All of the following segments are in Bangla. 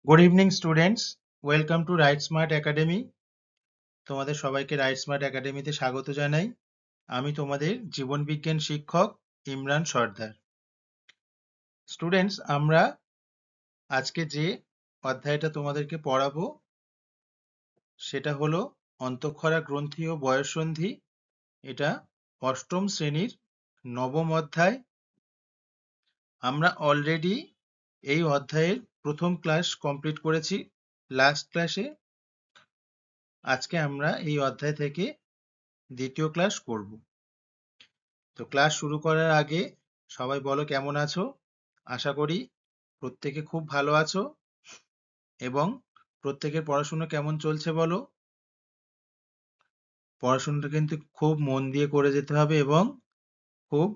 Good evening students, welcome to right smart academy. তোমাদের সবাইকে রাইট স্মার্ট একাডেমিতে স্বাগত জানাই। আমি তোমাদের জীবন বিজ্ঞান শিক্ষক ইমরান সর্দার। স্টুডেন্টস, আমরা আজকে যে অধ্যায়টা তোমাদেরকে পড়াবো সেটা হলো অন্তঃক্ষরা গ্রন্থি ও বয়ঃসন্ধি। এটা অষ্টম শ্রেণীর নবম অধ্যায়। আমরা অলরেডি এই অধ্যায়ের প্রথম ক্লাস কমপ্লিট করেছি লাস্ট ক্লাসে। আজকে আমরা এই অধ্যায় থেকে দ্বিতীয় ক্লাস করব। তো ক্লাস শুরু করার আগে সবাই বলো কেমন আছো। আশা করি প্রত্যেকে খুব ভালো আছো এবং প্রত্যেকের পড়াশোনা কেমন চলছে বলো। পড়াশোনাটা কিন্তু খুব মন দিয়ে করে যেতে হবে এবং খুব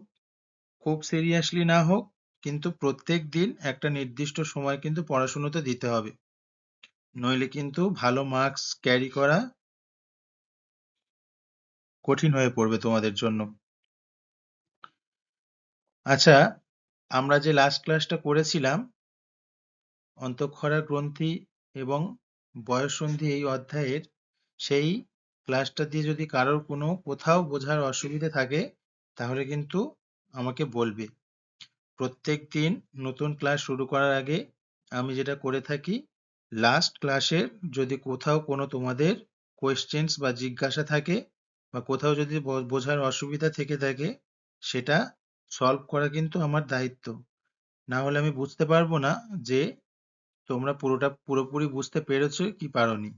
খুব সিরিয়াসলি না হোক, কিন্তু প্রত্যেক দিন একটা নির্দিষ্ট সময় কিন্তু পড়াশোনাতে দিতে হবে, নইলে কিন্তু ভালো মার্কস ক্যারি করা কঠিন হয়ে পড়বে তোমাদের জন্য। আচ্ছা, আমরা যে লাস্ট ক্লাসটা করেছিলাম অন্তঃক্ষরা গ্রন্থি এবং বয়ঃসন্ধি এই অধ্যায়ের, সেই ক্লাসটা দিয়ে যদি কারোর কোনো কোথাও বোঝার অসুবিধে থাকে তাহলে কিন্তু আমাকে বলবে। প্রত্যেক দিন নতুন ক্লাস শুরু করার আগে আমি যেটা করে থাকি, লাস্ট ক্লাসের যদি কোথাও কোনো তোমাদের কোয়েশ্চেন্স বা জিজ্ঞাসা থাকে বা কোথাও যদি বোঝার অসুবিধা থেকে থাকে, সেটা সলভ করা কিন্তু আমার দায়িত্ব। না হলে আমি বুঝতে পারবো না যে তোমরা পুরোপুরি বুঝতে পেরেছো কি পারোনি।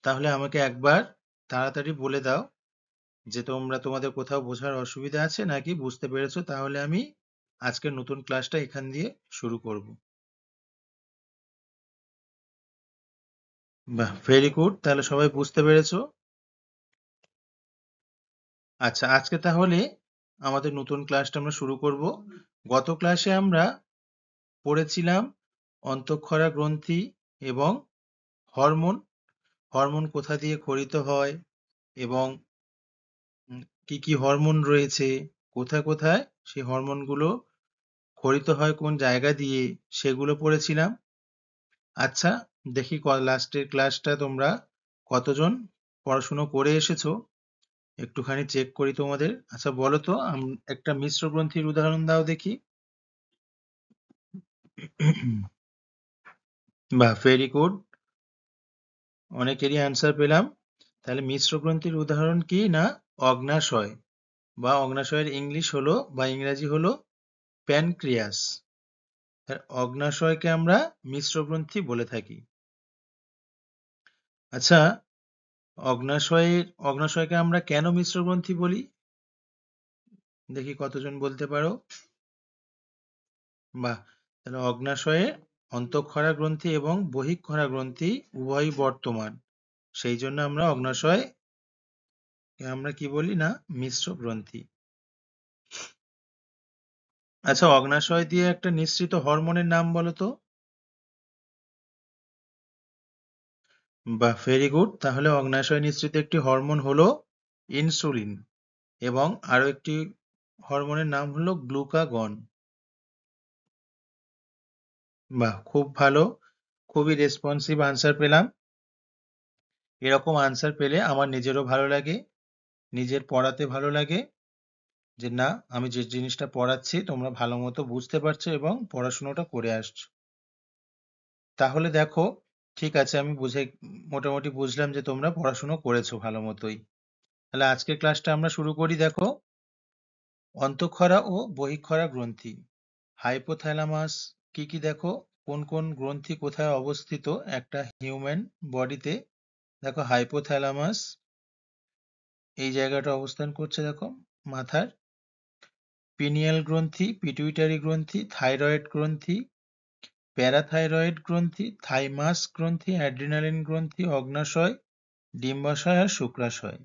তাহলে আমাকে একবার তাড়াতাড়ি বলে দাও যে তোমরা তোমাদের কোথাও বোঝার অসুবিধা আছে নাকি বুঝতে পেরেছো, তাহলে আমি আজকের নতুন ক্লাসটা এখান দিয়ে শুরু করব। বাহ, ভেরি গুড, তাহলে সবাই বুঝতে পেরেছো। আচ্ছা, আজকে তাহলে আমাদের নতুন ক্লাসটা আমরা শুরু করব। গত ক্লাসে আমরা পড়েছিলাম অন্তঃক্ষরা গ্রন্থি এবং হরমোন। হরমোন কোথা দিয়ে ক্ষরিত হয় এবং কি কি হরমোন রয়েছে, কোথায় কোথায় সেই হরমোনগুলো ক্ষরিত হয় কোন জায়গা দিয়ে, সেগুলো পড়েছিলাম। আচ্ছা, দেখি লাস্টের ক্লাসটা তোমরা কতজন পড়াশুনো করে এসেছো, একটুখানি চেক করি তোমাদের। আচ্ছা বলো তো, একটা মিশ্র গ্রন্থির উদাহরণ দাও দেখি। বাহ, ভেরি গুড, অনেকেরই অ্যান্সার পেলাম। তাহলে মিশ্র গ্রন্থির উদাহরণ কি না, অগ্নাশয়, বা অগ্নাশয়ের ইংলিশ হলো বা ইংরাজি হলো প্যানক্রিয়াস। অগ্নাশয়কে আমরা মিশ্র গ্রন্থি বলে থাকি। আচ্ছা, অগ্নাশয়কে আমরা কেন মিশ্র গ্রন্থি বলি, দেখি কতজন বলতে পারো। বাহ, তাহলে অগ্নাশয়ে অন্তঃক্ষরা গ্রন্থি এবং বহিঃক্ষরা গ্রন্থি উভয়ই বর্তমান, সেই জন্য আমরা অগ্নাশয় আমরা কি বলি না, মিশ্র গ্রন্থি। আচ্ছা, অগ্নাশয় দিয়ে একটা নিঃসৃত হরমোনের নাম বলো তো। বাহ, ভেরি গুড, তাহলে অগ্নাশয় নিঃসৃত একটি হরমোন হলো ইনসুলিন এবং আরো একটি হরমোনের নাম হলো গ্লুকাগন। বাহ, খুব ভালো, খুবই রেসপন্সিভ আনসার পেলাম। এরকম আনসার পেলে আমার নিজেরও ভালো লাগে, নিজের পড়াতে ভালো লাগে যে না, আমি যে জিনিসটা পড়াচ্ছি তোমরা ভালো মতো বুঝতে পারছো এবং পড়াশোনাটা করে আসছো। তাহলে দেখো, ঠিক আছে, আমি মোটামুটি বুঝলাম যে তোমরা পড়াশোনা করেছো ভালো মতোই। তাহলে আজকের ক্লাসটা আমরা শুরু করি। দেখো, অন্তঃক্ষরা ও বহিঃক্ষরা গ্রন্থি, হাইপোথ্যালামাস কি কি, দেখো কোন কোন গ্রন্থি কোথায় অবস্থিত একটা হিউম্যান বডিতে। দেখো, হাইপোথ্যালামাস এই জায়গাটা অবস্থান করছে, দেখো মাথার। পিনিয়াল গ্রন্থি, পিটুইটারি গ্রন্থি, থাইরয়েড গ্রন্থি, প্যারাথাইরয়েড গ্রন্থি, থাইমাস গ্রন্থি, অ্যাড্রিনালিন গ্রন্থি, অগ্নাশয়, ডিম্বাশয় আর শুক্রাশয়।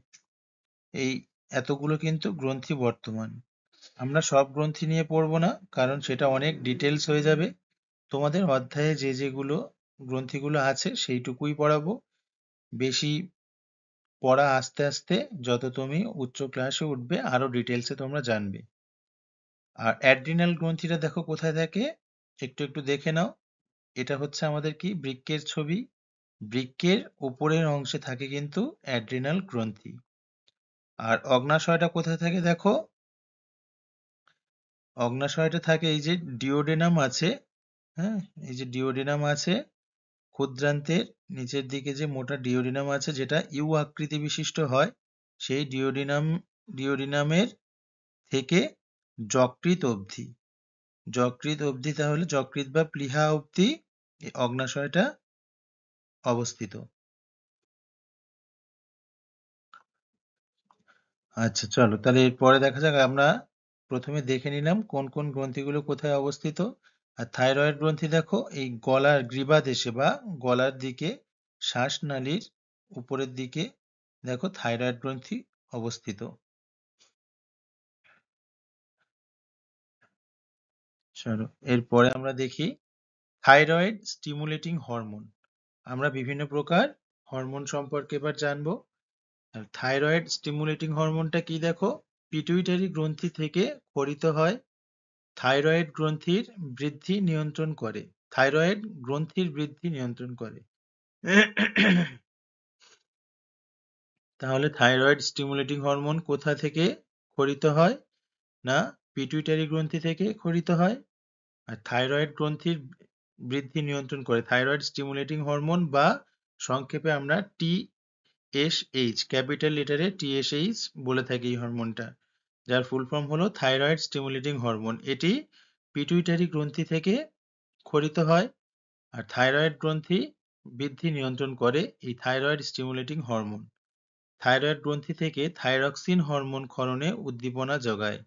এই এতগুলো কিন্তু গ্রন্থি বর্তমান। আমরা সব গ্রন্থি নিয়ে পড়বো না, কারণ সেটা অনেক ডিটেলস হয়ে যাবে। তোমাদের অধ্যায়ে যে যেগুলো গ্রন্থিগুলো আছে সেইটুকুই পড়াবো। বেশি পড়া আস্তে আস্তে যত তুমি উচ্চ ক্লাসে উঠবে আরো ডিটেলসে তোমরা জানবে। আর অ্যাড্রিনাল গ্রন্থিটা দেখো কোথায় থাকে, একটু একটু দেখে নাও। এটা হচ্ছে আমাদের কি বৃক্কের ছবি। বৃক্কের উপরের অংশে থাকে কিন্তু অ্যাড্রিনাল গ্রন্থি। আর অগ্ন্যাশয়টা কোথায় থাকে দেখো, অগ্ন্যাশয়টা থাকে এই যে ডিওডেনাম আছে, হ্যাঁ, এই যে ডিওডেনাম আছে, ক্ষুদ্রান্তের নিচের দিকে যে মোটা ডিওডিনাম আছে যেটা ইউ আকৃতি বিশিষ্ট হয়, সেই ডিওডিনামের থেকে যকৃৎ অবধি, তাহলে যকৃৎ বা প্লীহা অবধি এই অগ্ন্যাশয়টা অবস্থিত। আচ্ছা চলো তাহলে এরপরে দেখা যাক। আমরা প্রথমে দেখে নিলাম কোন কোন গ্রন্থিগুলো কোথায় অবস্থিত। আর থাইরয়েড গ্রন্থি দেখো এই গলার গ্রীবাদেশে বা গলার দিকে শ্বাসনালীর উপরের দিকে দেখো থাইরয়েড গ্রন্থি অবস্থিত। চলো এরপরে আমরা দেখি থাইরয়েড স্টিমুলেটিং হরমোন। আমরা বিভিন্ন প্রকার হরমোন সম্পর্কে এবার জানবো। আর থাইরয়েড স্টিমুলেটিং হরমোনটা কি দেখো, পিটুইটারি গ্রন্থি থেকে ক্ষরিত হয়। থাইরয়েড গ্রন্থির বৃদ্ধি নিয়ন্ত্রণ করে। থাইরয়েড গ্রন্থির বৃদ্ধি নিয়ন্ত্রণ করে। তাহলে থাইরয়েড স্টিমুলেটিং হরমোন কোথা থেকে ক্ষরিত হয়? না, পিটুইটারি গ্রন্থি থেকে ক্ষরিত হয়। আর থাইরয়েড গ্রন্থির বৃদ্ধি নিয়ন্ত্রণ করে থাইরয়েড স্টিমুলেটিং হরমোন, বা সংক্ষেপে আমরা টিএসএইচ, ক্যাপিটাল লেটারে টিএসএইচ বলে থাকি এই হরমোনটা, যার ফুল ফর্ম হলো থাইরয়েড স্টিমুলেটিং হরমোন। এটি পিটুইটারি গ্রন্থি থেকে ক্ষরিত হয়। আর থাইরয়েড গ্রন্থি বৃদ্ধি নিয়ন্ত্রণ করে এই থাইরয়েড স্টিমুলেটিং হরমোন। থাইরয়েড গ্রন্থি থেকে থাইরক্সিন হরমোন ক্ষরণে উদ্দীপনা যোগায়।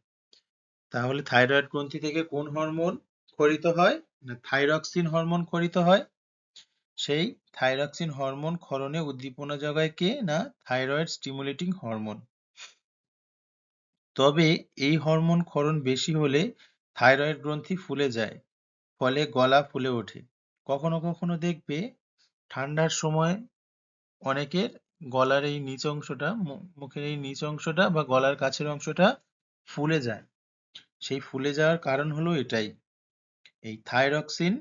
তাহলে থাইরয়েড গ্রন্থি থেকে কোন হরমোন ক্ষরিত হয়? না, থাইরক্সিন হরমোন ক্ষরিত হয়। সেই থাইরক্সিন হরমোন ক্ষরণে উদ্দীপনা যোগায় কে? না, থাইরয়েড স্টিমুলেটিং হরমোন। তবে এই হরমোন ক্ষরণ বেশি হলে থাইরয়েড গ্রন্থি ফুলে যায়, ফলে গলা ফুলে ওঠে। কখনো কখনো দেখবে ঠান্ডার সময় অনেকের গলার এই নিচ অংশটা, মুখের এই নিচ অংশটা বা গলার কাছের অংশটা ফুলে যায়। সেই ফুলে যাওয়ার কারণ হলো এটাই, এই থাইরক্সিন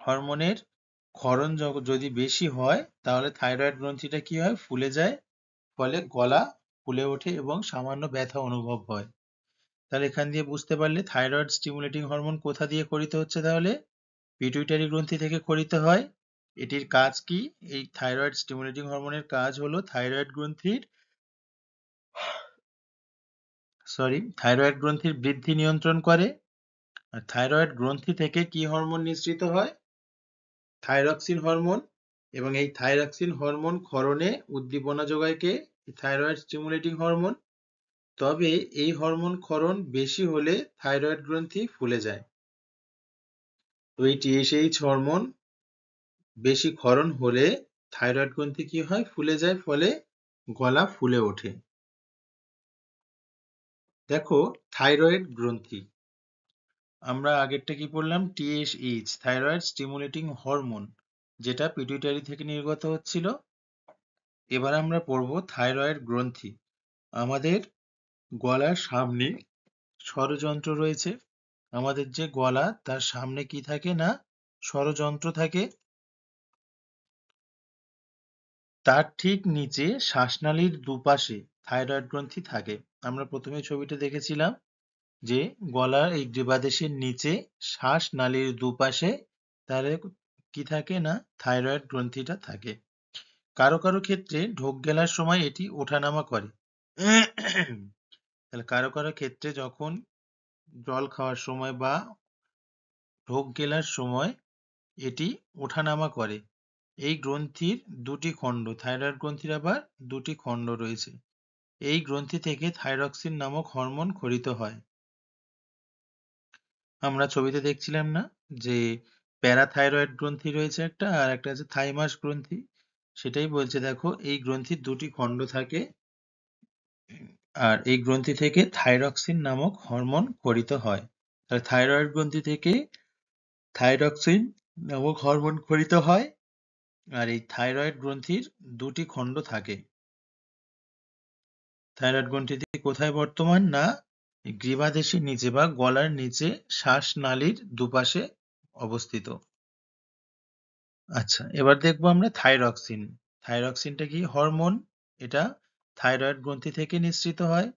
হরমোনের ক্ষরণ যদি বেশি হয় তাহলে থাইরয়েড গ্রন্থিটা কি হয়? ফুলে যায়, ফলে গলা ফুলে ওঠে এবং সামান্য ব্যথা অনুভব হয়। তাহলে এখান দিয়ে বুঝতে পারলে থাইরয়েড স্টিমুলেটিং হরমোন কোথা দিয়ে ক্ষরিত হচ্ছে, তাহলে পিটুইটারি গ্রন্থি থেকে ক্ষরিত হয়। এটির কাজ কি? এই থাইরয়েড স্টিমুলেটিং হরমোনের কাজ হলো থাইরয়েড গ্রন্থির বৃদ্ধি নিয়ন্ত্রণ করে। আর থাইরয়েড গ্রন্থি থেকে কি হরমোন নিঃসৃত হয়? Thyroxine hormone. এবং এই থাইরক্সিন হরমোন ক্ষরণে উদ্দীপনা যোগায় কে? Thyroid stimulating hormone. তবে এই হরমোন ক্ষরণ বেশি হলে থাইরয়েড গ্রন্থি ফুলে যায়। তো এই টিএসএইচ হরমোন বেশি ক্ষরণ হলে থাইরয়েড গ্রন্থি কি হয়? ফুলে যায়, ফলে গলা ফুলে ওঠে। দেখো থাইরয়েড গ্রন্থি, আমরা আগেরটা কি পড়লাম? টিএসএইচ, থাইরয়েড স্টিমুলেটিং হরমোন, যেটা পিটুইটারি থেকে নির্গত হচ্ছিল। এবার আমরা পড়ব থাইরয়েড গ্রন্থি। আমাদের গলার সামনে স্বরযন্ত্র রয়েছে। আমাদের যে গলা, তার সামনে কি থাকে? না, স্বরযন্ত্র থাকে। তার ঠিক নিচে শ্বাসনালীর দুপাশে থাইরয়েড গ্রন্থি থাকে। আমরা প্রথমে ছবিটা দেখেছিলাম যে গলার এই গ্রীবাদেশের নিচে শ্বাসনালীর দুপাশে তাহলে কি থাকে? না, থাইরয়েড গ্রন্থিটা থাকে। কারো কারো ক্ষেত্রে ঢোক গেলার সময় এটি ওঠানামা করে। তাহলে কারো কারো ক্ষেত্রে যখন জল খাওয়ার সময় বা ঢোক গেলার সময় এটি ওঠানামা করে। এই গ্রন্থির দুটি খণ্ড, থাইরয়েড গ্রন্থির আবার দুটি খণ্ড রয়েছে। এই গ্রন্থি থেকে থাইরক্সিন নামক হরমোন ক্ষরিত হয়। আমরা ছবিতে দেখছিলাম না যে প্যারাথাইরয়েড গ্রন্থি রয়েছে একটা, আর একটা আছে থাইমাস গ্রন্থি। সেটাই বলছে, দেখো এই গ্রন্থির দুটি খণ্ড থাকে, আর এই গ্রন্থি থেকে থাইরক্সিন নামক হরমোন ক্ষরিত হয়। তাহলে থাইরয়েড গ্রন্থি থেকে থাইরক্সিন নামক হরমোন ক্ষরিত হয়। আর এই থাইরয়েড গ্রন্থির দুটি খণ্ড থাকে। থাইরয়েড গ্রন্থিটি কোথায় বর্তমান? না, গ্রীবাদেশের নিচে বা গলার নিচে শ্বাসনালীর দুপাশে অবস্থিত। আচ্ছা, এবার দেখবো আমরা থাইরক্সিন। থাইরক্সিনটা কি হরমোন? এটা থাইরয়েড গ্রন্থি থেকে নিঃসৃত হয়।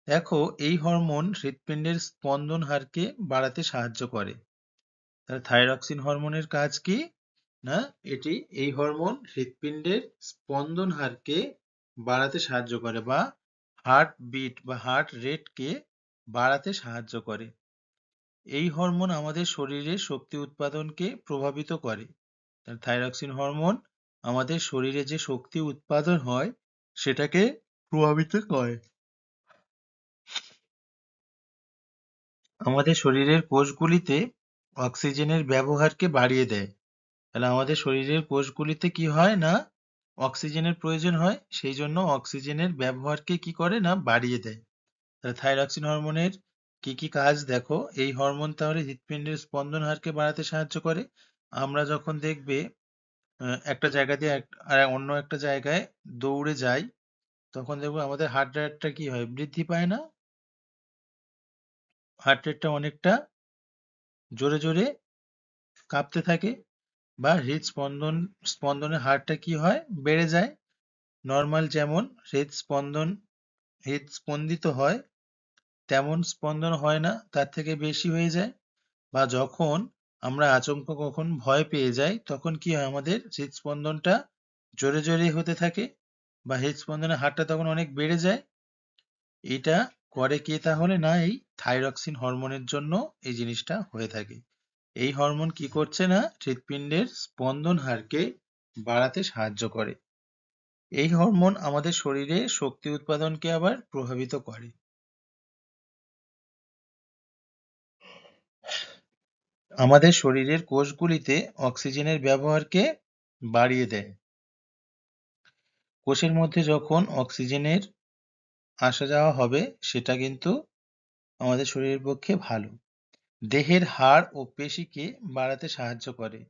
দেখো, এই হরমোন হৃৎপিণ্ডের স্পন্দন হারকে বাড়াতে সাহায্য করে। তাহলে থাইরক্সিন হরমোনের কাজ কি? না, এই হরমোন হৃৎপিণ্ডের স্পন্দন হারকে বাড়াতে সাহায্য করে, বা হার্ট বিট বা হার্ট রেটকে বাড়াতে সাহায্য করে। এই হরমোন আমাদের শরীরে শক্তি উৎপাদনকে প্রভাবিত করে। থাইরক্সিন হরমোন আমাদের শরীরে যে শক্তি উৎপাদন হয় সেটাকে প্রভাবিত করে। আমাদের শরীরের কোষগুলিতে অক্সিজেনের ব্যবহারকে বাড়িয়ে দেয়। তাহলে আমাদের শরীরের কোষগুলিতে কি হয় না, অক্সিজেনের প্রয়োজন হয়, সেই জন্য অক্সিজেনের ব্যবহারকে কি করে না, বাড়িয়ে দেয়। তাহলে থাইরক্সিন হরমোনের কি কি কাজ দেখো। এই হরমোন তাহলে হৃৎপিণ্ডের স্পন্দন হারকে বাড়াতে সাহায্য করে। আমরা যখন দেখবে একটা জায়গা দিয়ে আর অন্য একটা জায়গায় দৌড়ে যাই, তখন দেখবো আমাদের হার্ট রেটটা কি হয়, বৃদ্ধি পায় না? হার্ট রেটটা অনেকটা জোরে জোরে কাঁপতে থাকে, বা স্পন্দনের হারটা কি হয়, বেড়ে যায়। নর্মাল যেমন হৃদস্পন্দিত হয় তেমন স্পন্দন হয় না, তার থেকে বেশি হয়ে যায়। বা যখন আমরা আচমকা কখন ভয় পেয়ে যাই, তখন কি হয়, আমাদের হৃদস্পন্দনটা জোরে জোরে হতে থাকে, বা হৃদস্পন্দনের হারটা তখন অনেক বেড়ে যায়। এটা করে কে তাহলে না, এই থাইরক্সিন হরমোনের জন্য এই জিনিসটা হয়ে থাকে। এই হরমোন কি করছে না, হৃৎপিণ্ডের স্পন্দন হারকে বাড়াতে সাহায্য করে। এই হরমোন আমাদের শরীরে শক্তি উৎপাদনকে আবার প্রভাবিত করে। আমাদের শরীরের কোষগুলিতে অক্সিজেনের ব্যবহারকে বাড়িয়ে দেয়। কোষের মধ্যে যখন অক্সিজেনের আসা যাওয়া হবে, সেটা কিন্তু আমাদের শরীরের পক্ষে ভালো। দেহের হাড় ও পেশিকে বাড়াতে সাহায্য করে।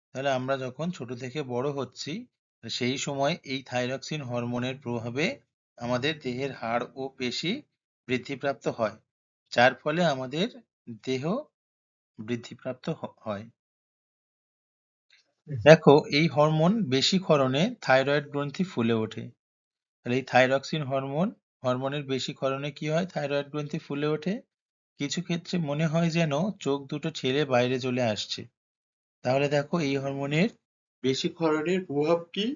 তাহলে আমরা যখন ছোট থেকে বড় হচ্ছি, সেই সময় এই থাইরক্সিন হরমোনের প্রভাবে আমাদের দেহের হাড় ও পেশি বৃদ্ধিপ্রাপ্ত হয়, যার ফলে আমাদের দেহ বৃদ্ধিপ্রাপ্ত হয়। দেখো, এই হরমোন বেশি ক্ষরণে থাইরয়েড গ্রন্থি ফুলে ওঠে। তাহলে এই থাইরক্সিন হরমোনের বেশি ক্ষরণে কি হয়, থাইরয়েড গ্রন্থি ফুলে ওঠে। কিছু ক্ষেত্রে মনে হয় যেন চোখ দুটো ছেড়ে বাইরে চলে আসছে। তাহলে দেখো, এই হরমোনের বেশি ক্ষরণের প্রভাব কি?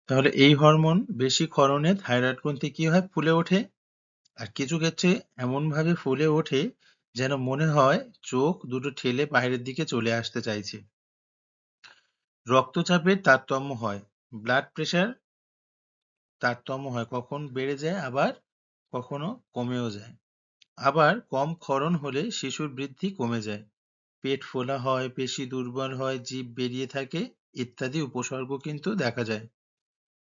তাহলে এই হরমোন বেশি ক্ষরণে থাইরয়েড গ্রন্থি কি হয়, ফুলে ওঠে। আর কিছু ক্ষেত্রে এমন ভাবে ফুলে ওঠে যেন মনে হয় চোখ দুটো ঠেলে বাইরের দিকে চলে আসতে চাইছে। রক্তচাপের তারতম্য হয়, ব্লাড প্রেশার তারতম্য হয়, কখন বেড়ে যায় আবার কখনো কমেও যায়। আবার কম ক্ষরণ হলে শিশুর বৃদ্ধি কমে যায়, পেট ফোলা হয়, পেশি দুর্বল হয়, জিভ বেরিয়ে থাকে ইত্যাদি উপসর্গ কিন্তু দেখা যায়।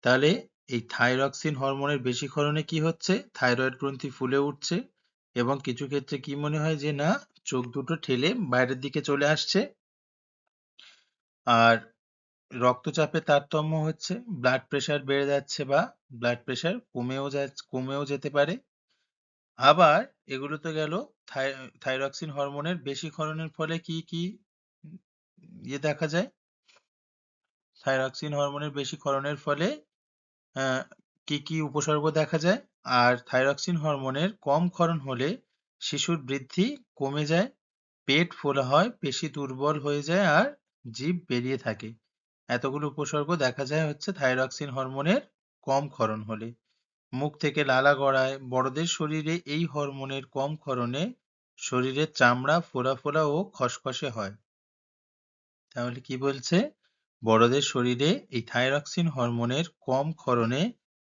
তাহলে এই থাইরক্সিন হরমোনের বেশি ক্ষরণে কি হচ্ছে, থাইরয়েড গ্রন্থি ফুলে উঠছে, এবং কিছু ক্ষেত্রে কি মনে হয় যে না, চোখ দুটো ঠেলে বাইরের দিকে চলে আসছে। আর রক্তচাপে তারতম্য হচ্ছে, ব্লাড প্রেশার বেড়ে যাচ্ছে, বা ব্লাড প্রেশার কমেও যেতে পারে। আবার এগুলো তো গেল থাইরক্সিন হরমোনের বেশি ক্ষরণের ফলে কি কি দেখা যায়। থাইরক্সিন হরমোনের বেশি ক্ষরণের ফলে কি কি উপসর্গ দেখা যায়। আর থাইরক্সিন হরমোনের কম ক্ষরণ হলে শিশুর বৃদ্ধি কমে যায়, পেট ফোলা হয়, পেশি দুর্বল হয়ে যায়, আর জিভ বেরিয়ে থাকে। এতগুলো উপসর্গ দেখা যায় হচ্ছে থাইরক্সিন হরমোনের কম ক্ষরণ হলে। মুখ থেকে লালা গড়ায়। বড়দের শরীরে এই হরমোনের কম ক্ষরণে শরীরের চামড়া ফোলা ফোলা ও খসখসে হয়। তাহলে কি বলছে, বড়দের শরীরে এই থাইরক্সিন হরমোনের কম ক্ষরণে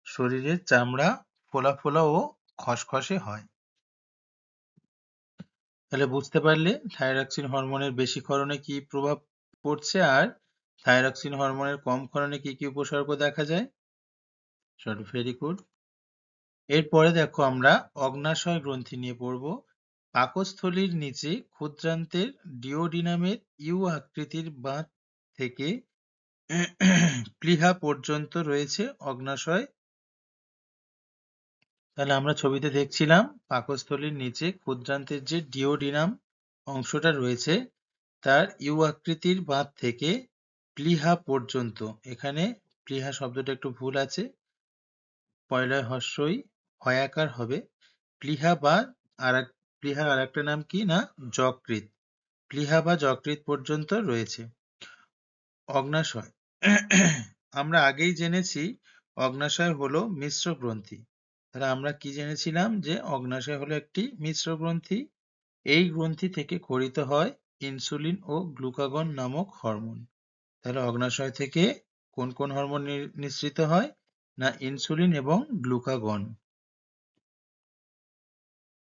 শরীরের চামড়া ফোলা ফোলা ও খসখসে হয়। তাহলে বুঝতে পারলে থাইরক্সিন হরমোনের বেশি ক্ষরণে কি প্রভাব পড়ছে, আর থাইরক্সিন হরমোনের কম ক্ষরণে কি কি উপসর্গ দেখা যায়। Very good. এরপরে দেখো, আমরা অগ্ন্যাশয় গ্রন্থি নিয়ে পড়ব। পাকস্থলীর নিচে ক্ষুদ্রান্তের ডিওডিনামের ইউ আকৃতির বাঁক থেকে প্লীহা পর্যন্ত রয়েছে অগ্ন্যাশয় তাহলে আমরা ছবিতে দেখছিলাম পাকস্থলীর নিচে ক্ষুদ্রান্তের যে ডিওডিনাম অংশটা রয়েছে তার ইউ আকৃতির বাঁধ থেকে প্লীহা পর্যন্ত, এখানে প্লীহা শব্দটা একটু ভুল আছে, পয়লায় হস্যই হয়াকার হবে, প্লীহা বা প্লীহার আরেকটা নাম কি না যকৃৎ, প্লীহা বা যকৃৎ পর্যন্ত রয়েছে। অগ্নাশয় আমরা আগেই জেনেছি অগ্নাশয় হলো মিশ্র গ্রন্থি। তাহলে আমরা কি জেনেছিলাম যে অগ্নাশয় হলো একটি মিশ্র গ্রন্থি। এই গ্রন্থি থেকে ক্ষরিত হয় ইনসুলিন ও গ্লুকাগন নামক হরমোন। তাহলে অগ্নাশয় থেকে কোন কোন হরমোন নিঃসৃত হয় না ইনসুলিন এবং গ্লুকাগন।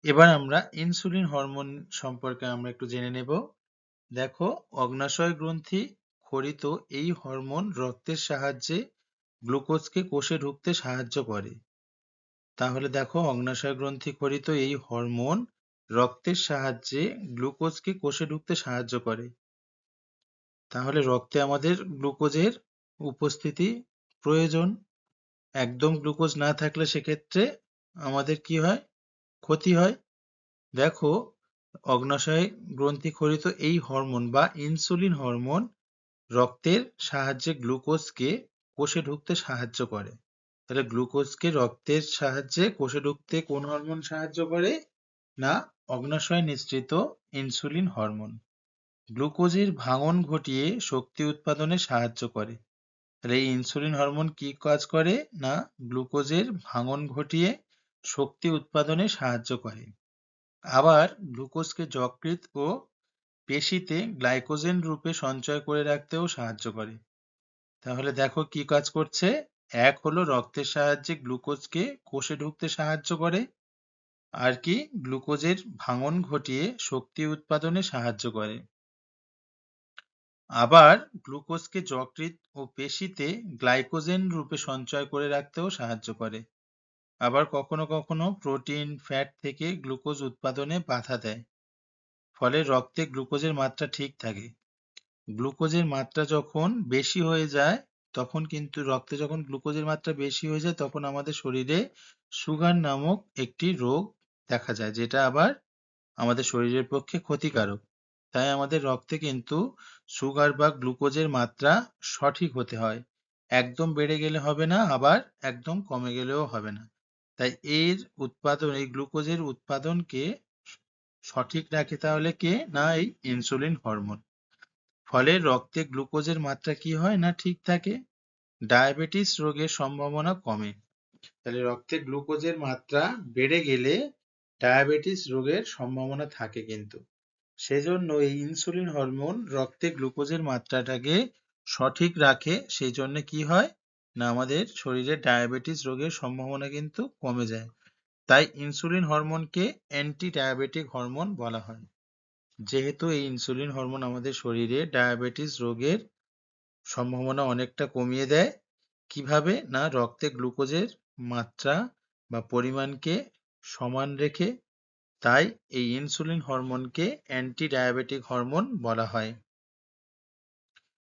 এবার আমরা ইনসুলিন হরমোন সম্পর্কে আমরা একটু জেনে নেব। দেখো, অগ্নাশয় গ্রন্থি ক্ষরিত এই হরমোন রক্তের সাহায্যে গ্লুকোজকে কোষে ঢুকতে সাহায্য করে। তাহলে দেখো, অগ্নাশয় গ্রন্থি ক্ষরিত এই হরমোন রক্তের সাহায্যে গ্লুকোজকে কোষে ঢুকতে সাহায্য করে। তাহলে রক্তে আমাদের গ্লুকোজের উপস্থিতি প্রয়োজন। একদম গ্লুকোজ না থাকলে সেক্ষেত্রে আমাদের কি হয়, ক্ষতি হয়। দেখো, অগ্নাশয় গ্রন্থি ক্ষরিত এই হরমোন বা ইনসুলিন হরমোন রক্তের সাহায্যে গ্লুকোজকে কোষে ঢুকতে সাহায্য করে। তাহলে গ্লুকোজকে রক্তের সাহায্যে কোষে ঢুকতে কোন হরমোন সাহায্য করে না অগ্নাশয় নিঃসৃত ইনসুলিন হরমোন। গ্লুকোজের ভাঙন ঘটিয়ে শক্তি উৎপাদনে সাহায্য করে। তাহলে এই ইনসুলিন হরমোন কি কাজ করে না গ্লুকোজের ভাঙন ঘটিয়ে শক্তি উৎপাদনে সাহায্য করে। আবার গ্লুকোজকে যকৃৎ ও পেশিতে গ্লাইকোজেন রূপে সঞ্চয় করে রাখতেও সাহায্য করে। তাহলে দেখো কি কাজ করছে, এক হলো রক্তের সাহায্যে গ্লুকোজকে কোষে ঢুকতে সাহায্য করে, আর কি গ্লুকোজের ভাঙন ঘটিয়ে শক্তি উৎপাদনে সাহায্য করে। আবার গ্লুকোজকে যকৃৎ ও পেশিতে গ্লাইকোজেন রূপে সঞ্চয় করে রাখতেও সাহায্য করে। আবার কখনো কখনো প্রোটিন ফ্যাট থেকে গ্লুকোজ উৎপাদনে বাধা দেয়, ফলে রক্তে গ্লুকোজের মাত্রা ঠিক থাকে। গ্লুকোজের মাত্রা যখন বেশি হয়ে যায় তখন কিন্তু রক্তে যখন গ্লুকোজের মাত্রা বেশি হয়ে যায় তখন আমাদের শরীরে সুগার নামক একটি রোগ দেখা যায়, যেটা আবার আমাদের শরীরের পক্ষে ক্ষতিকারক। তাই আমাদের রক্তে কিন্তু সুগার বা গ্লুকোজের মাত্রা সঠিক হতে হয়। একদম বেড়ে গেলে হবে না, আবার একদম কমে গেলেও হবে না। তাই এর উৎপাদন, এই গ্লুকোজের উৎপাদনকে সঠিক রাখে তাহলে কে না এই ইনসুলিন হরমোন। ফলে রক্তে গ্লুকোজের মাত্রা কি হয় না ঠিক থাকে, ডায়াবেটিস রোগের সম্ভাবনা কমে। তাহলে রক্তে গ্লুকোজের মাত্রা বেড়ে গেলে ডায়াবেটিস রোগের সম্ভাবনা থাকে কিন্তু। সেজন্য এই ইনসুলিন হরমোন রক্তে গ্লুকোজের মাত্রাটাকে সঠিক রাখে, সেই জন্য কি হয় না আমাদের শরীরে ডায়াবেটিস রোগের সম্ভাবনা কিন্তু কমে যায়। তাই ইনসুলিন হরমোনকে অ্যান্টি ডায়াবেটিক হরমোন বলা হয়, যেহেতু এই ইনসুলিন হরমোন আমাদের শরীরে ডায়াবেটিস রোগের সম্ভাবনা অনেকটা কমিয়ে দেয়। কিভাবে না রক্তে গ্লুকোজের মাত্রা বা পরিমাণকে সমান রেখে। তাই এই ইনসুলিন হরমোনকে অ্যান্টি ডায়াবেটিক হরমোন বলা হয়।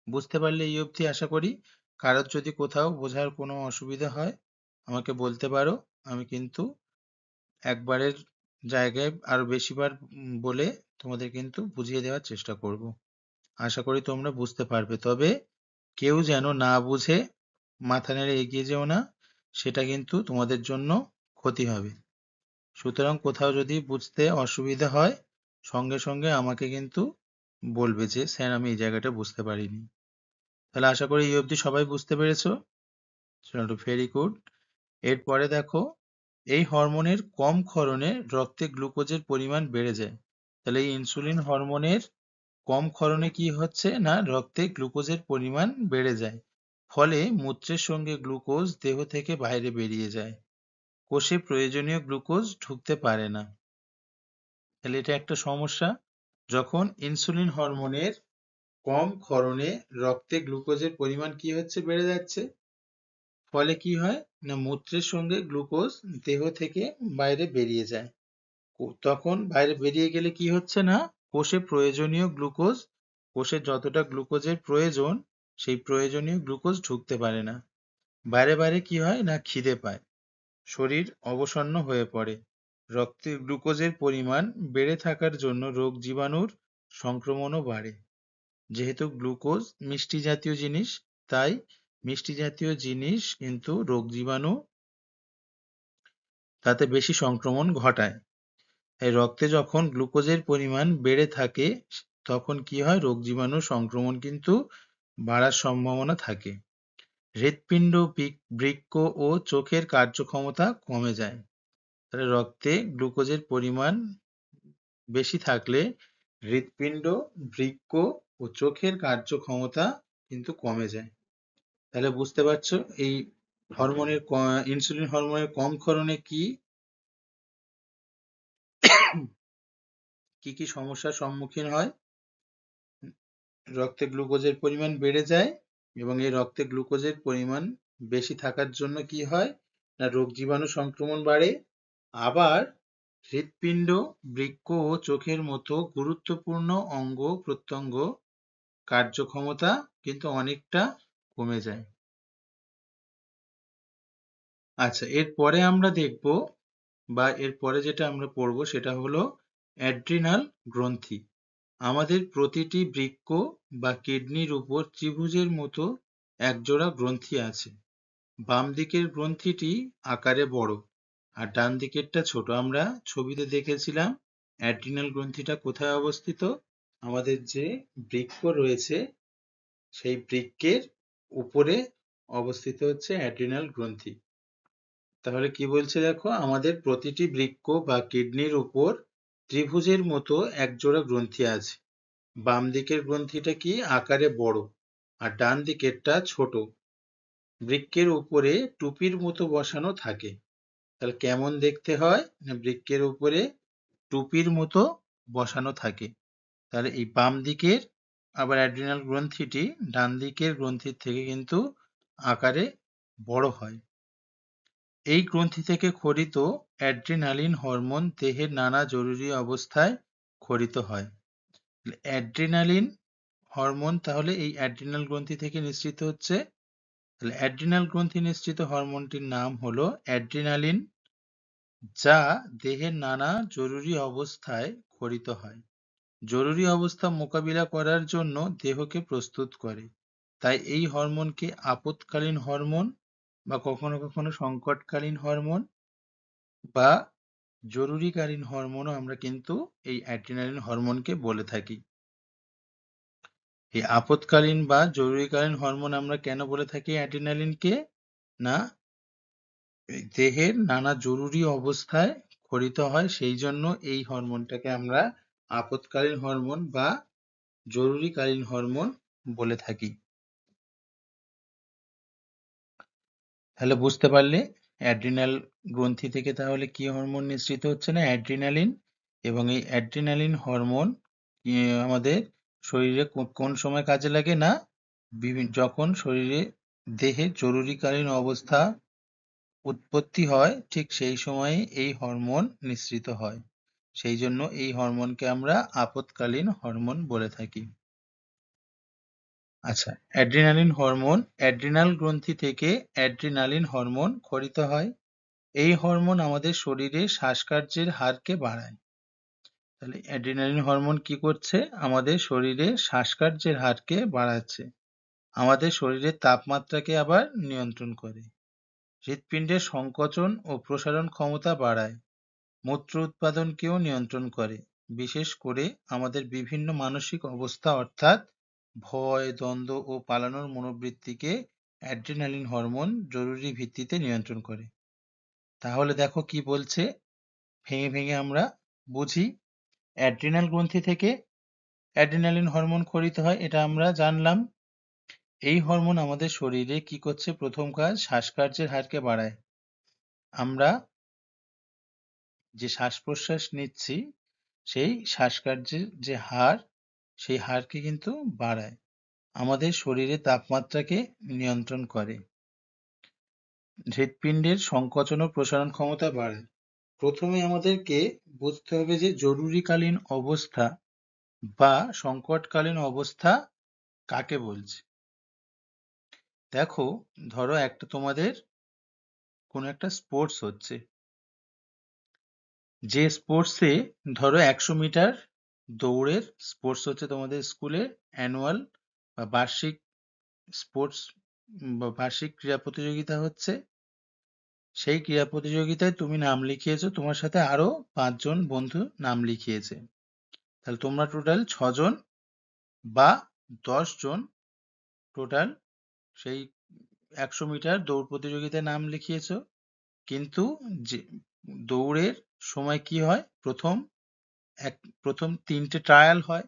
বুঝতে পারলে এই অবধি আশা করি। কারোর যদি কোথাও বোঝার কোনো অসুবিধা হয় আমাকে বলতে পারো, আমি কিন্তু একবারের জায়গায় আরো বেশিবার বলে তোমাদের কিন্তু বুঝিয়ে দেওয়ার চেষ্টা করব। আশা করি তোমরা বুঝতে পারবে, তবে কেউ যেন না বুঝে মাথা নেড়ে এগিয়ে যেও না, সেটা কিন্তু তোমাদের জন্য ক্ষতি হবে। সুতরাং কোথাও যদি বুঝতে অসুবিধা হয় সঙ্গে সঙ্গে আমাকে কিন্তু বলবে যে স্যার আমি এই জায়গাটা বুঝতে পারিনি। তাহলে আশা করি এই অবধি সবাই বুঝতে পেরেছো। চলো, ভেরি গুড। এরপরে দেখো, এই হরমোনের কম ক্ষরণে রক্তে গ্লুকোজের পরিমাণ বেড়ে যায়। তাহলে এই ইনসুলিন হরমোনের কম ক্ষরণে কি হচ্ছে না রক্তে গ্লুকোজের পরিমাণ বেড়ে যায়, ফলে মূত্রের সঙ্গে গ্লুকোজ দেহ থেকে বাইরে বেরিয়ে যায়, কোষে প্রয়োজনীয় গ্লুকোজ ঢুকতে পারে না। তাহলে এটা একটা সমস্যা। যখন ইনসুলিন হরমোনের কম ক্ষরণে রক্তে গ্লুকোজের পরিমাণ কি হচ্ছে বেড়ে যাচ্ছে, ফলে কি হয় না মূত্রের সঙ্গে গ্লুকোজ দেহ থেকে বাইরে বেরিয়ে যায়। তখন বাইরে বেরিয়ে গেলে কি হচ্ছে না কোষে প্রয়োজনীয় গ্লুকোজ, কোষে যতটা গ্লুকোজের প্রয়োজন সেই প্রয়োজনীয় গ্লুকোজ ঢুকতে পারে না। বাইরে বাইরে কি হয় না খিদে পায়। শরীর অবসন্ন হয়ে পড়ে। রক্তে গ্লুকোজের পরিমাণ বেড়ে থাকার জন্য রোগ জীবাণুর সংক্রমণও বাড়ে। যেহেতু গ্লুকোজ মিষ্টি জাতীয় জিনিস, তাই মিষ্টি জাতীয় জিনিস কিন্তু রোগ জীবাণু তাতে বেশি সংক্রমণ ঘটায়। তাই রক্তে যখন গ্লুকোজের পরিমাণ বেড়ে থাকে তখন কি হয়, রোগ জীবাণু সংক্রমণ কিন্তু বাড়ার সম্ভাবনা থাকে। হৃৎপিণ্ড, বৃক্ক ও চোখের কার্যক্ষমতা কমে যায়। তাহলে রক্তে গ্লুকোজের পরিমাণ বেশি থাকলে হৃৎপিণ্ড, বৃক্ক ও চোখের কার্যক্ষমতা কিন্তু কমে যায়। তাহলে বুঝতে পারছো এই হরমোনের ইনসুলিন হরমোনের কম ক্ষরণে কি কি সমস্যার সম্মুখীন হয়। রক্তে গ্লুকোজের পরিমাণ বেড়ে যায় এবং এই রক্তে গ্লুকোজের পরিমাণ বেশি থাকার জন্য কি হয় না, রোগ জীবাণু সংক্রমণ বাড়ে। আবার হৃৎপিণ্ড, বৃক্ক ও চোখের মতো গুরুত্বপূর্ণ অঙ্গ প্রত্যঙ্গ কার্যক্ষমতা কিন্তু অনেকটা কমে যায়। আচ্ছা, এরপরে আমরা দেখব বা এরপরে যেটা আমরা পড়বো সেটা হলো অ্যাড্রিনাল গ্রন্থি। আমাদের প্রতিটি বৃক্ক বা কিডনির উপর ত্রিভুজের মতো একজোড়া গ্রন্থি আছে। বাম দিকের গ্রন্থিটি আকারে বড় আর ডান দিকেরটা ছোট। আমরা ছবিতে দেখেছিলাম অ্যাড্রিনাল গ্রন্থিটা কোথায় অবস্থিত। আমাদের যে বৃক্ক রয়েছে সেই বৃক্কের উপরে অবস্থিত হচ্ছে অ্যাড্রিনাল গ্রন্থি। তাহলে কি বলছে দেখো, আমাদের প্রতিটি বৃক্ক বা কিডনির উপর ত্রিভুজের মতো একজোড়া গ্রন্থি আছে। বাম দিকের গ্রন্থিটা কি আকারে বড় আর ডান দিকেরটা ছোট। বৃক্কের উপরে টুপির মতো বসানো থাকে। তাহলে কেমন দেখতে হয় না, বৃক্কের উপরে টুপির মতো বসানো থাকে। তাহলে এই বাম দিকের আবার অ্যাড্রিনাল গ্রন্থিটি ডান দিকের গ্রন্থির থেকে কিন্তু আকারে বড় হয়। এই গ্রন্থি থেকে ক্ষরিত অ্যাড্রিনালিন হরমোন দেহের নানা জরুরি অবস্থায় ক্ষরিত হয়। অ্যাড্রিনালিন হরমোন তাহলে এই অ্যাড্রিনাল গ্রন্থি থেকে নিঃসৃত হচ্ছে। তাহলে অ্যাড্রিনাল গ্রন্থি নিঃসৃত হরমোনটির নাম হলো অ্যাড্রিনালিন, যা দেহের নানা জরুরি অবস্থায় ক্ষরিত হয়। জরুরি অবস্থা মোকাবিলা করার জন্য দেহকে প্রস্তুত করে। তাই এই হরমোনকে আপৎকালীন হরমোন বা কখনো কখনো সংকটকালীন হরমোন বা জরুরিকালীন হরমোনও আমরা কিন্তু এই অ্যাড্রিনালিন হরমোনকে বলে থাকি। এই আপৎকালীন বা জরুরিকালীন হরমোন আমরা কেন বলে থাকি অ্যাড্রিনালিনকে, না দেহের নানা জরুরি অবস্থায় ক্ষরিত হয়, সেই জন্য এই হরমোনটাকে আমরা আপৎকালীন হরমোন বা জরুরিকালীন হরমোন বলে থাকি। তাহলে বুঝতে পারলে অ্যাড্রিনাল গ্রন্থি থেকে তাহলে কি হরমোন নিঃসৃত হচ্ছে না, অ্যাড্রিনালিন। এবং এই অ্যাড্রিনালিন হরমোন আমাদের শরীরে কোন সময় কাজে লাগে না, যখন শরীরে দেহে জরুরিকালীন অবস্থা উৎপত্তি হয় ঠিক সেই সময়ে এই হরমোন নিঃসৃত হয়। সেই জন্য এই হরমোনকে আমরা আপৎকালীন হরমোন বলে থাকি। আচ্ছা, অ্যাড্রিনালিন হরমোন, অ্যাড্রিনাল গ্রন্থি থেকে অ্যাড্রিনালিন হরমোন ক্ষরিত হয়। এই হরমোন আমাদের শরীরে শ্বাসকার্যের হারকে বাড়ায়। তাহলে অ্যাড্রিনালিন হরমোন কি করছে, আমাদের শরীরে শ্বাসকার্যের হারকে বাড়াচ্ছে। আমাদের শরীরের তাপমাত্রাকে আবার নিয়ন্ত্রণ করে। হৃৎপিণ্ডের সংকোচন ও প্রসারণ ক্ষমতা বাড়ায়। মূত্র উৎপাদনকেও নিয়ন্ত্রণ করে। বিশেষ করে আমাদের বিভিন্ন মানসিক অবস্থা অর্থাৎ ভয়, দ্বন্দ্ব ও পালানোর মনোবৃত্তিকে অ্যাড্রিনালিন হরমোন জরুরি ভিত্তিতে নিয়ন্ত্রণ করে। তাহলে দেখো কি বলছে, ভেঙে ভেঙে আমরা বুঝি। অ্যাড্রিনাল গ্রন্থি থেকে অ্যাড্রিনালিন হরমোন ক্ষরিত হয়, এটা আমরা জানলাম। এই হরমোন আমাদের শরীরে কি করছে, প্রথম কাজ শ্বাসকার্যের হারকে বাড়ায়। আমরা যে শ্বাস প্রশ্বাস নিচ্ছি সেই শ্বাসকার্যের যে হার, সেই হারকে কিন্তু বাড়ায়। আমাদের শরীরে তাপমাত্রাকে নিয়ন্ত্রণ করে। হৃৎপিণ্ডের সংকোচন ও প্রসারণ ক্ষমতা বাড়ায়। প্রথমে আমাদেরকে বুঝতে হবে যে জরুরিকালীন অবস্থা বা সংকটকালীন অবস্থা কাকে বলছে। দেখো, ধরো একটা তোমাদের কোনো একটা স্পোর্টস হচ্ছে, যে স্পোর্টসে ধরো 100 মিটার দৌড়ের স্পোর্টস হচ্ছে তোমাদের স্কুলে অ্যানুয়াল বা বার্ষিক স্পোর্টস বা বার্ষিক ক্রীড়া প্রতিযোগিতা হচ্ছে। সেই ক্রীড়া প্রতিযোগিতায় তুমি নাম লিখিয়েছো, তোমার সাথে আরো 5 জন বন্ধু নাম লিখিয়েছে, তাহলে তোমরা টোটাল 6 জন বা 10 জন টোটাল সেই 100 মিটার দৌড় প্রতিযোগিতায় নাম লিখিয়েছো। কিন্তু যে দৌড়ের সময় কি হয়, প্রথম 3টে ট্রায়াল হয়,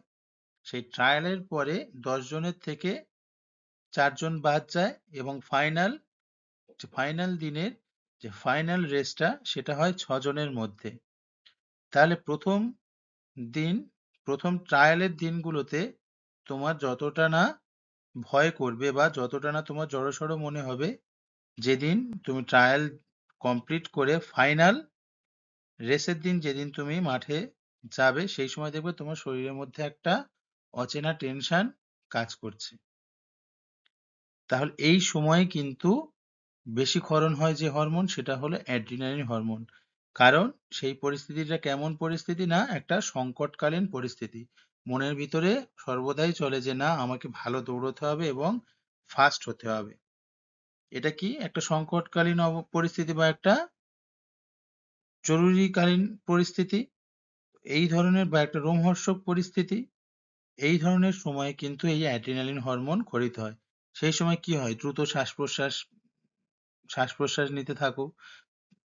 সেই ট্রায়ালের পরে 10 জনের থেকে 4 জন বাদ যায় এবং ফাইনাল দিনের যে ফাইনাল রেসটা সেটা হয় 6 জনের মধ্যে। তাহলে দিন প্রথম ট্রায়ালের দিনগুলোতে তোমার যতটা না ভয় করবে বা যতটা না তোমার জড়সড় মনে হবে, যেদিন তুমি ট্রায়াল কমপ্লিট করে ফাইনাল রেসের দিন যেদিন তুমি মাঠে যাবে, সেই সময় দেখবে তোমার শরীরের মধ্যে একটা অচেনা টেনশন কাজ করছে। তাহলে এই সময় কিন্তু বেশি ক্ষরণ হয় যে হরমোন, সেটা হলো অ্যাড্রিনালিন হরমোন। কারণ সেই পরিস্থিতিটা কেমন পরিস্থিতি, না একটা সংকটকালীন পরিস্থিতি। মনের ভিতরে সর্বদাই চলে যে না, আমাকে ভালো দৌড়তে হবে এবং ফাস্ট হতে হবে। এটা কি একটা সংকটকালীন পরিস্থিতি বা একটা জরুরিকালীন পরিস্থিতি, এই ধরনের বা একটা রোমহর্ষক পরিস্থিতি। এই ধরনের সময় কিন্তু এই অ্যাড্রিনালিন হরমোন ক্ষরিত হয়। সেই সময় কি হয়, দ্রুত শ্বাস প্রশ্বাস নিতে থাকো,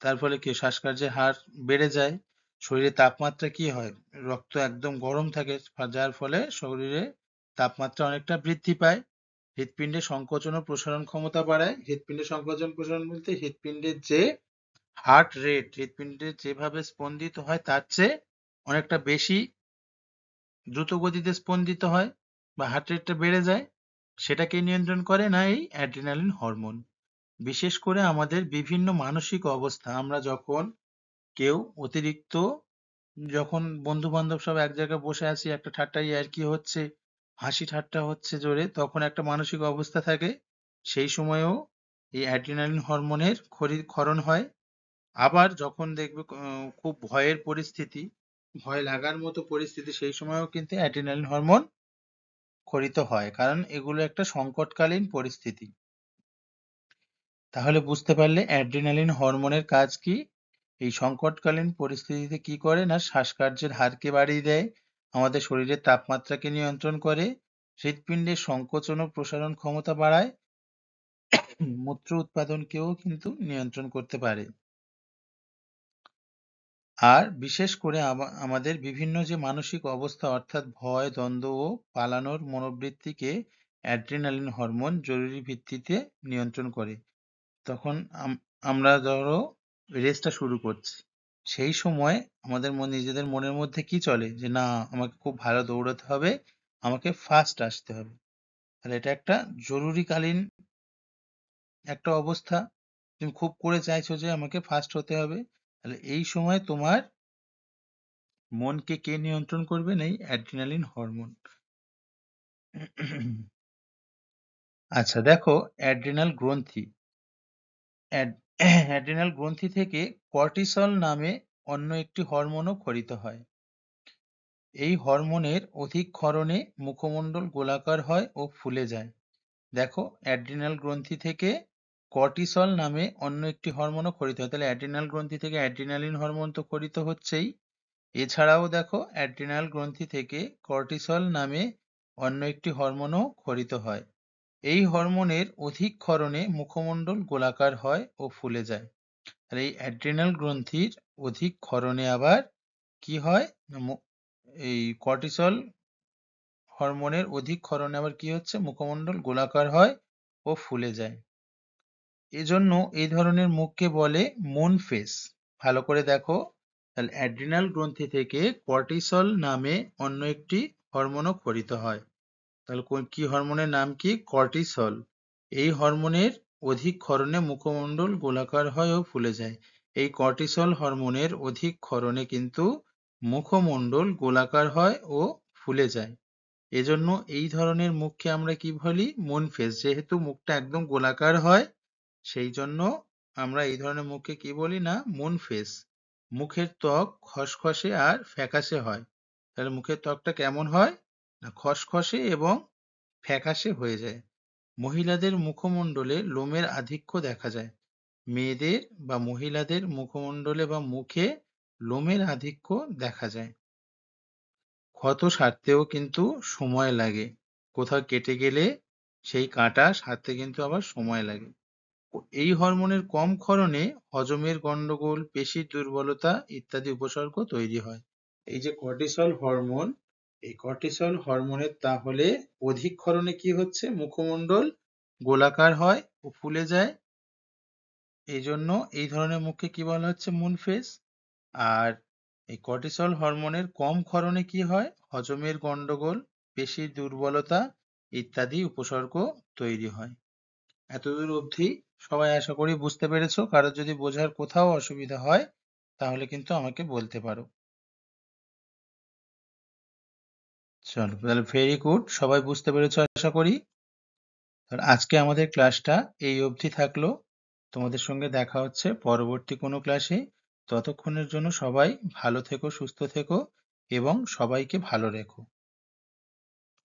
তার ফলে কি শ্বাসকার্যের হার বেড়ে যায়, শরীরের তাপমাত্রা কি হয়, রক্ত একদম গরম থাকে, যার ফলে শরীরে তাপমাত্রা অনেকটা বৃদ্ধি পায়। হৃৎপিণ্ডের সংকোচন ও প্রসারণ ক্ষমতা বাড়ায়। হৃৎপিণ্ডের সংকোচন প্রসারণ বলতে হৃৎপিণ্ডের যে হার্ট রেট, হৃৎপিণ্ডের যেভাবে স্পন্দিত হয় তার চেয়ে অনেকটা বেশি দ্রুত গতিতে স্পন্দিত হয় বা হার্ট রেটটা বেড়ে যায়। সেটাকে নিয়ন্ত্রণ করে না এই অ্যাড্রিনালিন হরমোন। বিশেষ করে আমাদের বিভিন্ন মানসিক অবস্থা, আমরা যখন কেউ অতিরিক্ত, যখন বন্ধু বান্ধব সব এক জায়গায় বসে আছি, একটা ঠাট্টা ইয়ার্কি হচ্ছে, হাসি ঠাট্টা হচ্ছে জোরে, তখন একটা মানসিক অবস্থা থাকে, সেই সময়েও এই অ্যাড্রিনালিন হরমোনের ক্ষরণ হয়। আবার যখন দেখবে খুব ভয়ের পরিস্থিতি, ভয় লাগার মতো পরিস্থিতি, সেই সময়ও কিন্তু অ্যাড্রিনালিন হরমোন ক্ষরিত হয়, কারণ এগুলো একটা সংকটকালীন পরিস্থিতি। তাহলে বুঝতে পারলে অ্যাড্রিনালিন হরমোনের কাজ কি। এই সংকটকালীন পরিস্থিতিতে কি করে, না শ্বাসকার্যের হারকে বাড়িয়ে দেয়, আমাদের শরীরের তাপমাত্রাকে নিয়ন্ত্রণ করে, হৃৎপিণ্ডের সংকোচন ও প্রসারণ ক্ষমতা বাড়ায়, মূত্র উৎপাদনকেও কিন্তু নিয়ন্ত্রণ করতে পারে। আর বিশেষ করে আমাদের বিভিন্ন যে মানসিক অবস্থা, অর্থাৎ ভয়, দ্বন্দ্ব ও পালানোর মনোবৃত্তিকে অ্যাড্রিনালিন হরমোন জরুরি ভিত্তিতে নিয়ন্ত্রণ করে। তখন আমরা ধরো রেসটা শুরু করছি, সেই সময় আমাদের নিজেদের মনের মধ্যে কি চলে, যে না, আমাকে খুব ভালো দৌড়াতে হবে, আমাকে ফার্স্ট আসতে হবে। তাহলে এটা একটা জরুরিকালীন একটা অবস্থা, তুমি খুব করে চাইছো যে আমাকে ফার্স্ট হতে হবে। তাহলে এই সময় তোমার মনকে কে নিয়ন্ত্রণ করবে, এই অ্যাড্রিনালিন হরমোন। আচ্ছা দেখো, অ্যাড্রিনাল গ্রন্থি, অ্যাড্রিনাল গ্রন্থি থেকে কর্টিসল নামে অন্য একটি হরমোনও ক্ষরিত হয়। এই হরমোনের অধিক ক্ষরণে মুখমণ্ডল গোলাকার হয় ও ফুলে যায়। দেখো, অ্যাড্রিনাল গ্রন্থি থেকে কর্টিসল নামে অন্য একটি হরমোনও ক্ষরিত হয়। তাহলে অ্যাড্রিনাল গ্রন্থি থেকে অ্যাড্রিনালিন হরমোন তো ক্ষরিত হচ্ছেই, এছাড়াও দেখো অ্যাড্রিনাল গ্রন্থি থেকে কর্টিসল নামে অন্য একটি হরমোনও ক্ষরিত হয়। এই হরমোনের অধিক ক্ষরণে মুখমণ্ডল গোলাকার হয় ও ফুলে যায়। আর এই অ্যাড্রিনাল গ্রন্থির অধিক ক্ষরণে আবার কি হয়, এই কর্টিসল হরমোনের অধিক ক্ষরণে আবার কি হচ্ছে, মুখমণ্ডল গোলাকার হয় ও ফুলে যায়। এজন্য এই ধরনের মুখকে বলে মুন ফেস। ভালো করে দেখো, তাহলে অ্যাড্রিনাল গ্রন্থি থেকে কর্টিসল নামে অন্য একটি হরমোনও ক্ষরিত হয়। তাহলে কি হরমোনের নাম কি, কর্টিসল। এই হরমোনের অধিক ক্ষরণে মুখমণ্ডল গোলাকার হয় ও ফুলে যায়। এই কর্টিসল হরমোনের অধিক ক্ষরণে কিন্তু মুখমণ্ডল গোলাকার হয় ও ফুলে যায়। এজন্য এই ধরনের মুখকে আমরা কি বলি, মুন ফেস। যেহেতু মুখটা একদম গোলাকার হয়, সেই জন্য আমরা এই ধরনের মুখকে কি বলি না, মুন ফেস। মুখের ত্বক খসখসে আর ফ্যাকাশে হয়। তাহলে মুখের ত্বকটা কেমন হয় না, খসখসে এবং ফ্যাকাশে হয়ে যায়। মহিলাদের মুখমণ্ডলে লোমের আধিক্য দেখা যায়। মেয়েদের বা মহিলাদের মুখমণ্ডলে বা মুখে লোমের আধিক্য দেখা যায়। ক্ষত সারতেও কিন্তু সময় লাগে। কোথাও কেটে গেলে সেই কাঁটা সারতে কিন্তু আবার সময় লাগে। এই হরমোনের কম ক্ষরণে হজমের গন্ডগোল, পেশির দুর্বলতা ইত্যাদি উপসর্গ তৈরি হয়। এই যে কর্টিসল হরমোন, এই কর্টিসল হরমোনের তাহলে অধিক ক্ষরণে কি হচ্ছে, মুখমণ্ডল গোলাকার হয় ও ফুলে যায়। এই জন্য এই ধরনের মুখকে কি বলা হচ্ছে, মুন ফেস। আর এই কর্টিসল হরমোনের কম ক্ষরণে কি হয়, হজমের গন্ডগোল, পেশির দুর্বলতা ইত্যাদি উপসর্গ তৈরি হয়। এতদূর অবধি সবাই আশা করি বুঝতে পেরেছো। কারোর যদি বোঝার কোথাও অসুবিধা হয় তাহলে কিন্তু আমাকে বলতে পারো। চলো তাহলে, ভেরি গুড, সবাই বুঝতে পেরেছো আশা করি। তাহলে আজকে আমাদের ক্লাসটা এই অবধি থাকলো। তোমাদের সঙ্গে দেখা হচ্ছে পরবর্তী কোনো ক্লাসে। ততক্ষণের জন্য সবাই ভালো থেকো, সুস্থ থেকো এবং সবাইকে ভালো রেখো।